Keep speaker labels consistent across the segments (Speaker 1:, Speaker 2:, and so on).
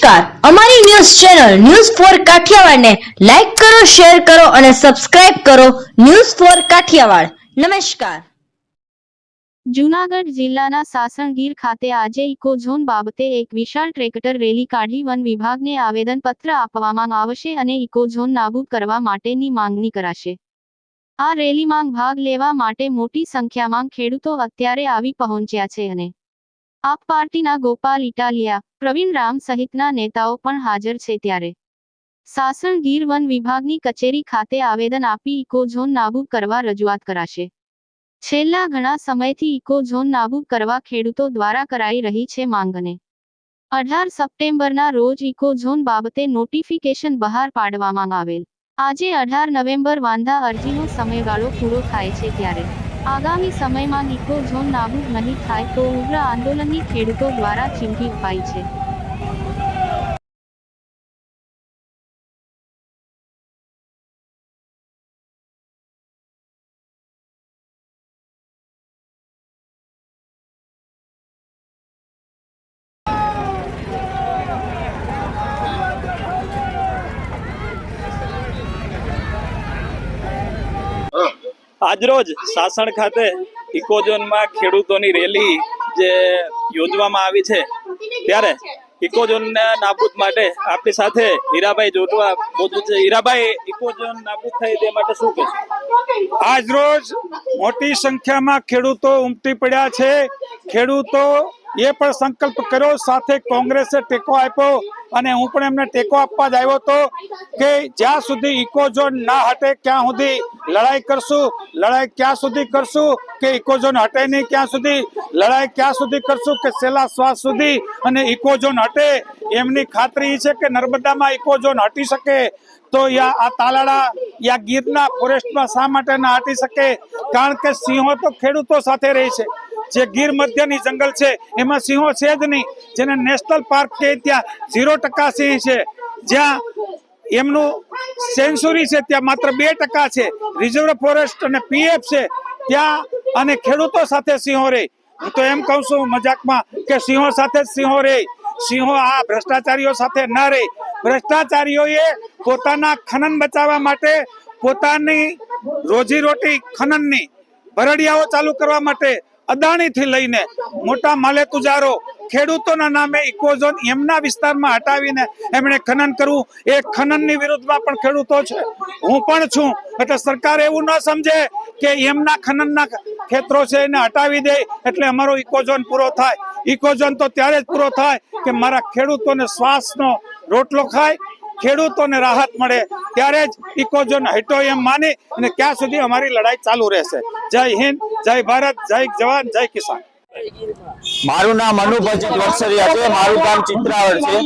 Speaker 1: નમસ્કાર, અમારી news channel news for Kathiawad ને લાઈક કરો, શેર કરો અને સબસ્ક્રાઇબ કરો. News for Kathiawad. નમસ્કાર.
Speaker 2: જૂનાગઢ જિલ્લાના સાસણગીર ખાતે આજે ઇકોઝોન બાબતે એક વિશાળ ટ્રેક્ટર રેલી કાઢી વન વિભાગને આવેદનપત્ર આપવામાં આવશે અને ઇકોઝોન નાબૂદ કરવા માટેની માંગણી કરાશે. આ રેલીમાં ભાગ લેવા માટે મોટી સંખ્યામાં ખેડૂતો અત્યારે આવી પહોંચ્યા છે અને આપ પાર્ટીના ગોપાલ ઇટાલિયા, પ્રવીણ રામ સહિતના નેતાઓ પણ હાજર છે. ત્યારે સાસણગીર વન વિભાગની કચેરી ખાતે આવેદન આપી ઇકોઝોન નાબૂદ કરવા રજૂઆત કરાશે. છેલ્લા ઘણા સમયથી ઇકોઝોન નાબૂદ કરવા ખેડૂતો દ્વારા કરાઈ રહી છે માંગ અને 18 સપ્ટેમ્બરના રોજ ઇકોઝોન બાબતે નોટિફિકેશન બહાર પાડવામાં આવેલ. આજે 18 નવેમ્બર વાંધા અરજીનો સમયગાળો પૂરો થાય છે. ત્યારે આગામી સમયમાં ઇકોઝોન નાબૂદ નહીં થાય તો ઉગ્ર આંદોલનની ખેડૂતો દ્વારા ચીમકી અપાઈ છે.
Speaker 3: આજરોજ સાસણ ખાતે ઇકોઝોનમાં ખેડૂતોની રેલી જે યોજવામાં આવી છે, ત્યારે ઇકોઝોનના નાબૂદ માટે આપણી સાથે હીરાભાઈ જોટવા મોજૂદ છે. હીરાભાઈ, ઇકોઝોન નાબૂદ થાય તે માટે શું કહેશો?
Speaker 4: આજરોજ મોટી સંખ્યામાં ખેડૂતો ઉમટી પડ્યા છે. ખેડૂતો એ પણ સંકલ્પ કર્યો, સાથે કોંગ્રેસે ટેકો આપ્યો અને હું પણ એમને ટેકો આપવા જ આવ્યો હતો કે જ્યાં સુધી ઇકોઝોન ના હટે ત્યાં સુધી લડાઈ કરશું. લડાઈ ક્યાં સુધી કરશું કે ઇકોઝોન હટે નહીં ત્યાં સુધી? લડાઈ ક્યાં સુધી કરશું કે છેલ્લા શ્વાસ સુધી? અને ઇકોઝોન હટે એમની ખાતરી છે કે નર્મદામાં ઇકોઝોન હટી શકે તો આ તાલાળા યા ગીરના ફોરેસ્ટમાં શા માટે ના હટી શકે? કારણ કે સિંહો તો ખેડૂતો સાથે રહે છે. જે ગીર મધ્યની જંગલ છે એમાં સિંહો છે જ નહીં. જેને નેશનલ પાર્ક કે ત્યાં 0% સિંહ છે. જ્યાં એમનું સેન્ચુરી છે ત્યાં માત્ર 2% છે. રિઝર્વ ફોરેસ્ટ અને પીએફ છે ત્યાં અને ખેડૂતો સાથે સિંહો રહે. હું તો એમ કહું છું મજાકમાં કે સિંહો સાથે જ સિંહો રહે. સિંહો આ ભ્રષ્ટાચારીઓ સાથે ના રહે. ભ્રષ્ટાચારીઓએ પોતાના ખનન બચાવવા માટે, પોતાની રોજીરોટી ખનનની ભરડિયાઓ ચાલુ કરવા માટે અદાણીથી લઈને મોટા માલેતુજારો ખેડૂતોના નામે ઇકોઝોન એમના વિસ્તારમાં હટાવીને એમણે ખનન કરવું, એ ખનનની વિરુદ્ધમાં પણ ખેડૂતો છે, હું પણ છું. એટલે સરકાર એવું ન સમજે કે એમના ખનનના ખેતરો છે એને હટાવી દે એટલે અમારો ઇકોઝોન પૂરો થાય. ઇકોઝોન તો ત્યારે જ પૂરો થાય કે મારા ખેડૂતોને શ્વાસનો રોટલો ખાય, ખેડૂતોને રાહત મળે, ત્યારે જ ઇકોઝોન હટો એમ માની અને ત્યાં સુધી અમારી લડાઈ ચાલુ રહેશે. જય હિન્દ, જય ભારત, જય જવાન, જય કિસાન.
Speaker 5: મારું નામ અનુપજીત વરસરિયા છે, મારું ગામ ચિત્રાવડ છે.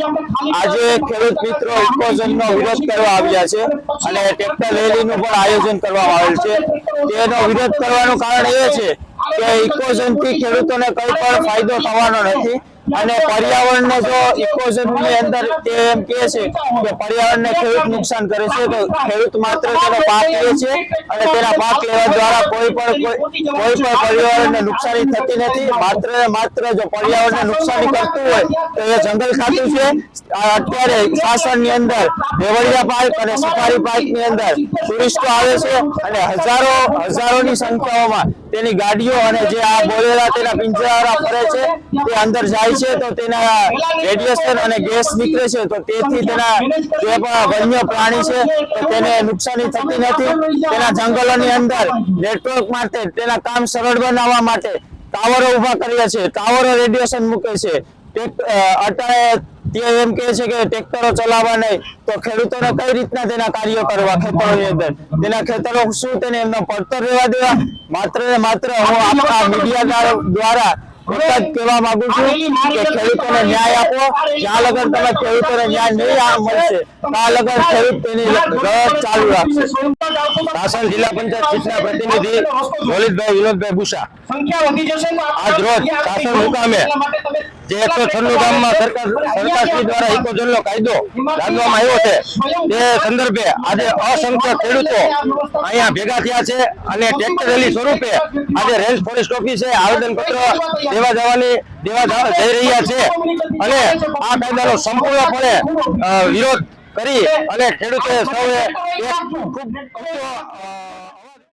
Speaker 5: આજે ખેડૂત મિત્રો ઇકોઝોનનો વિરોધ કરવા આવ્યા છે અને ટ્રેક્ટર રેલીનું પણ આયોજન કરવામાં આવેલ છે. તેનો વિરોધ કરવાનું કારણ એ છે કે ઇકોઝોનથી ખેડૂતોને કંઈ પણ ફાયદો થવાનો નથી અને પર્યાવરણને જો ઇકોઝોનની અંદર તે એમ કહે છે કે પર્યાવરણને ખેડૂત નુકસાન કરે છે, તો ખેડૂત માત્ર તેનો પાક લે છે અને તેના પાક લેવા દ્વારા કોઈ પણ પર્યાવરણને નુકસાની થતી નથી. માત્ર જો પર્યાવરણને નુકસાની કરતું હોય તો એ જંગલ ખાતું છે. અત્યારે સાસણની અંદર દેવળિયા પાર્ક અને સફારી પાર્કની અંદર ટુરિસ્ટો આવે છે અને હજારોની સંખ્યાઓમાં તેની ગાડીઓ અને જે આ બોલેલા તેના પિંજરા ફરે છે તે અંદર જાય છે, તો તેના રેડિયેશન અને ગેસ નીકળે છે, તો તેથી તેના જે પણ વન્ય પ્રાણી છે તો તેને નુકસાની થતી નથી. તેના જંગલોની અંદર નેટવર્ક માટે, તેના કામ સરળ બનાવવા માટે ટાવરો ઉભા કર્યા છે, ટાવરો રેડિયેશન મૂકે છે. અત્યારે તે એમ કહે છે કે ટ્રેક્ટરો ચલાવવા નહીં, તો ખેડૂતોને કઈ રીતના તેના કાર્યો કરવા ખેતરોની અંદર? તેના ખેતરો શું તેને એમનો પડતર રહેવા દેવા? માત્ર ને માત્ર હું આપણા મીડિયા દ્વારા એક જ કહેવા માંગુ છું કે ખેડૂતોને ન્યાય આપો. જ્યાં લગન તમે ખેડૂતોને ન્યાય નહીં મળશે ત્યાં લગન ખેડૂત તેની લડત ચાલુ રાખશે. સાસણ જિલ્લા પંચાયત સીટના પ્રતિનિધિ રોલિતભાઈ વિનોદભાઈ બુશા.
Speaker 6: સંખ્યા વધી જશે તો
Speaker 5: આજ રોજ શાસન મુકામે જે 196 ગામમાં સરકારશ્રી દ્વારા ઇકોઝોનનો કાયદો લાદવામાં આવ્યો છે તે સંદર્ભે આજે અસંખ્ય ખેડૂતો અહીંયા ભેગા થયા છે અને ટ્રેક્ટર રેલી સ્વરૂપે આજે રેન્જ ફોરેસ્ટ ઓફિસે આવેદનપત્ર દેવા જઈ રહ્યા છે અને આ કાયદાનો સંપૂર્ણપણે વિરોધ કરી અને ખેડૂતોએ સૌએ એક ખૂબ